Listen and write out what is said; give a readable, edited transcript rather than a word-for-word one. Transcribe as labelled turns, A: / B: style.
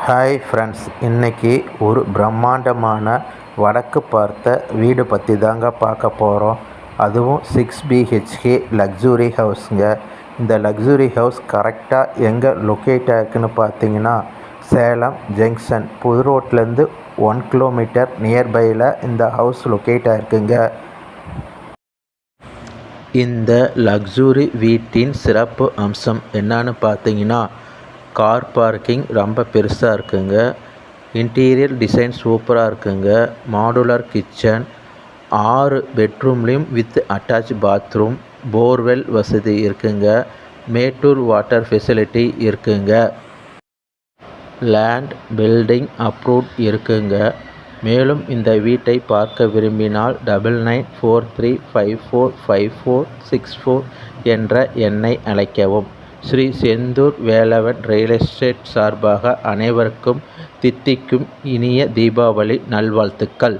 A: Hi friends, இன்றைக்கி ஒரு பிரம்மாண்டமான வடக்கு பார்த்த வீடு பற்றி தாங்க பார்க்க போகிறோம். அதுவும் 6 BHK லக்ஸுரி ஹவுஸுங்க. இந்த லக்ஸுரி ஹவுஸ் கரெக்டாக எங்கே லொக்கேட் ஆகிருக்குன்னு பார்த்தீங்கன்னா, சேலம் ஜங்ஷன் புது ரோட்லேருந்து 1 கிலோமீட்டர் நியர்பையில் இந்த ஹவுஸ் லொக்கேட் ஆகிருக்குங்க. இந்த லக்ஸுரி வீட்டின் சிறப்பு அம்சம் என்னன்னு பார்த்தீங்கன்னா, கார் பார்க்கிங் ரொம்ப பெருசாக இருக்குங்க. இன்டீரியர் டிசைன் சூப்பராக இருக்குங்க. மாடுலர் கிச்சன், 6 பெட்ரூம்லேயும் வித் அட்டாச் பாத்ரூம், போர்வெல் வசதி இருக்குங்க. மேட்டூர் வாட்டர் ஃபெசிலிட்டி இருக்குங்க. லேண்ட் பில்டிங் அப்ரூவ்ட் இருக்குங்க. மேலும் இந்த வீட்டை பார்க்க விரும்பினால் 9943545464 என்ற எண்ணை அழைக்கவும். ஸ்ரீ செந்தூர் வேலவன் ரியல் எஸ்டேட் சார்பாக அனைவருக்கும் தித்திக்கும் இனிய தீபாவளி நல்வாழ்த்துக்கள்.